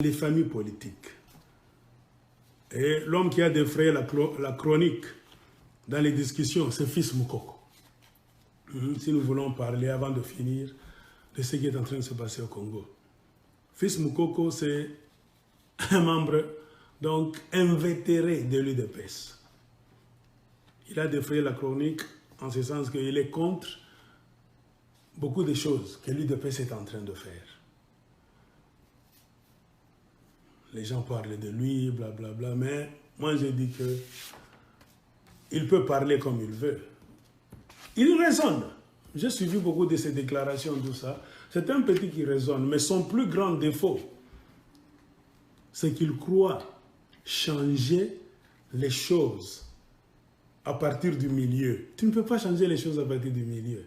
les familles politiques. Et l'homme qui a défrayé la chronique dans les discussions, c'est Fils Moukoko. Si nous voulons parler, avant de finir, de ce qui est en train de se passer au Congo. Fils Moukoko, c'est un membre, donc invétéré de l'UDPS. Il a défrayé la chronique en ce sens qu'il est contre beaucoup de choses que l'UDPS est en train de faire. Les gens parlent de lui, blablabla, mais moi je dis que il peut parler comme il veut. Il raisonne. J'ai suivi beaucoup de ses déclarations, tout ça. C'est un petit qui raisonne, mais son plus grand défaut, c'est qu'il croit changer les choses à partir du milieu. Tu ne peux pas changer les choses à partir du milieu.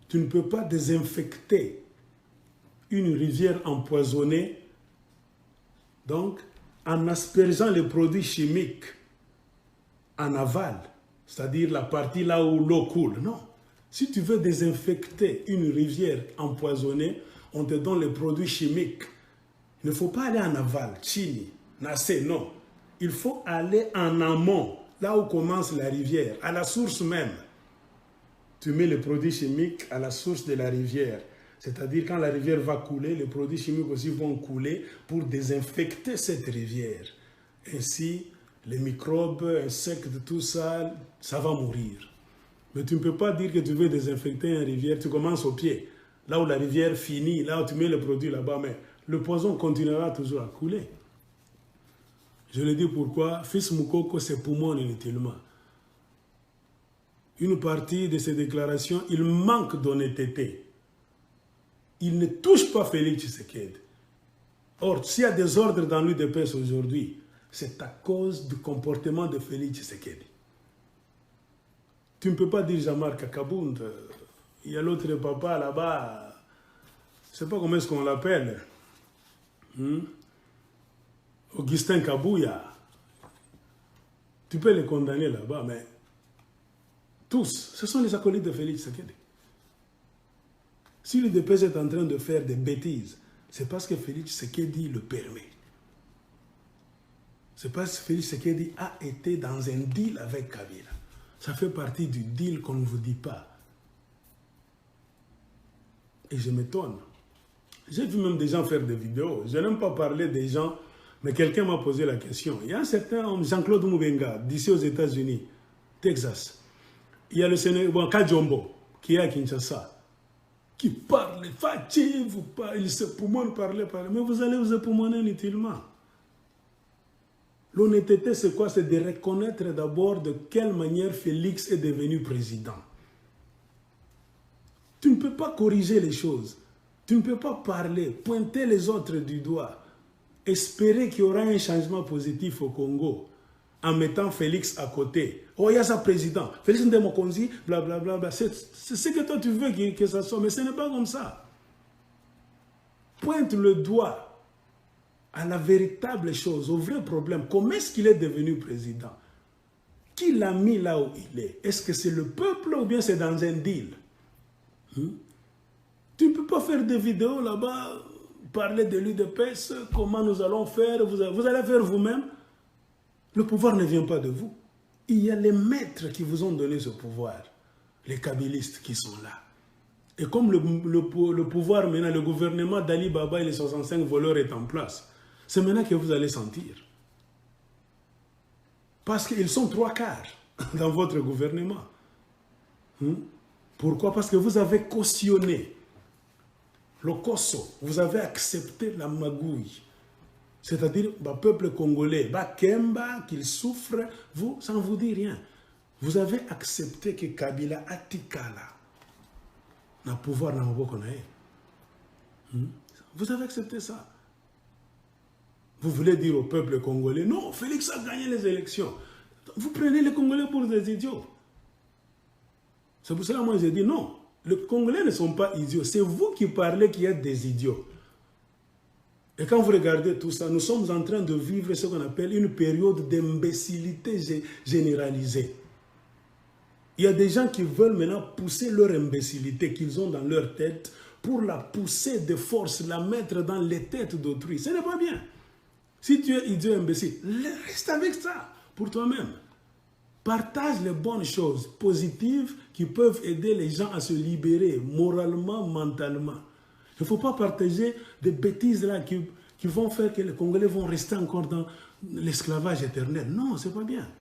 Tu ne peux pas désinfecter une rivière empoisonnée, donc en aspergeant les produits chimiques en aval, c'est-à-dire la partie là où l'eau coule. Non. Si tu veux désinfecter une rivière empoisonnée, on te donne les produits chimiques. Il ne faut pas aller en aval, Chini, Nassé, non. Il faut aller en amont, là où commence la rivière, à la source même. Tu mets les produits chimiques à la source de la rivière. C'est-à-dire quand la rivière va couler, les produits chimiques aussi vont couler pour désinfecter cette rivière. Ainsi, les microbes, insectes, tout ça, ça va mourir. Mais tu ne peux pas dire que tu veux désinfecter une rivière, tu commences au pied. Là où la rivière finit, là où tu mets les produits là-bas, mais le poison continuera toujours à couler. Je le dis pourquoi, Fils Moukoko se poumonne inutilement. Une partie de ses déclarations, il manque d'honnêteté. Il ne touche pas Félix Tshisekedi. Or, s'il y a des ordres dans l'UDPS aujourd'hui, c'est à cause du comportement de Félix Tshisekedi. Tu ne peux pas dire Jean-Marc Kabound, il y a l'autre papa là-bas, je ne sais pas comment est-ce qu'on l'appelle, Augustin Kabouya. Tu peux les condamner là-bas, mais tous, ce sont les acolytes de Félix Tshisekedi. Si l'UDPS est en train de faire des bêtises, c'est parce que Félix Tshisekedi le permet. C'est parce que Félix Tshisekedi a été dans un deal avec Kabila. Ça fait partie du deal qu'on ne vous dit pas. Et je m'étonne. J'ai vu même des gens faire des vidéos. Je n'aime pas parler des gens, mais quelqu'un m'a posé la question. Il y a un certain homme, Jean-Claude Moubenga, d'ici aux États-Unis, Texas. Il y a le Sénégal, Kajombo, qui est à Kinshasa, qui parle, il se poumonne, parler, mais vous allez vous époumoner inutilement. L'honnêteté, c'est quoi? C'est de reconnaître d'abord de quelle manière Félix est devenu président. Tu ne peux pas corriger les choses. Tu ne peux pas parler, pointer les autres du doigt, espérer qu'il y aura un changement positif au Congo en mettant Félix à côté. Oh, il y a sa président. Félix Ndemokonzi, blablabla. C'est ce que toi tu veux que ça soit, mais ce n'est pas comme ça. Pointe le doigt à la véritable chose, au vrai problème. Comment est-ce qu'il est devenu président? Qui l'a mis là où il est? Est-ce que c'est le peuple ou bien c'est dans un deal? Tu ne peux pas faire des vidéos là-bas, parler de l'UDPS, comment nous allons faire, vous allez faire vous-même. Le pouvoir ne vient pas de vous. Il y a les maîtres qui vous ont donné ce pouvoir, les kabylistes qui sont là. Et comme le pouvoir maintenant, le gouvernement d'Ali Baba et les 65 voleurs est en place, c'est maintenant que vous allez sentir. Parce qu'ils sont 3/4 dans votre gouvernement. Pourquoi? Parce que vous avez cautionné le Kosso, vous avez accepté la magouille. C'est-à-dire, le peuple congolais, Kemba, qu'il souffre, vous, ça ne vous dit rien. Vous avez accepté que Kabila Atikala n'a pouvoir dans vos Vous avez accepté ça. Vous voulez dire au peuple congolais, non, Félix a gagné les élections. Vous prenez les Congolais pour des idiots. C'est pour cela que moi j'ai dit non. Les Congolais ne sont pas idiots. C'est vous qui parlez qui êtes des idiots. Et quand vous regardez tout ça, nous sommes en train de vivre ce qu'on appelle une période d'imbécilité généralisée. Il y a des gens qui veulent maintenant pousser leur imbécilité qu'ils ont dans leur tête pour la pousser de force, la mettre dans les têtes d'autrui. Ce n'est pas bien. Si tu es idiot imbécile, reste avec ça pour toi-même. Partage les bonnes choses positives qui peuvent aider les gens à se libérer moralement, mentalement. Il ne faut pas partager des bêtises là qui vont faire que les Congolais vont rester encore dans l'esclavage éternel. Non, ce n'est pas bien.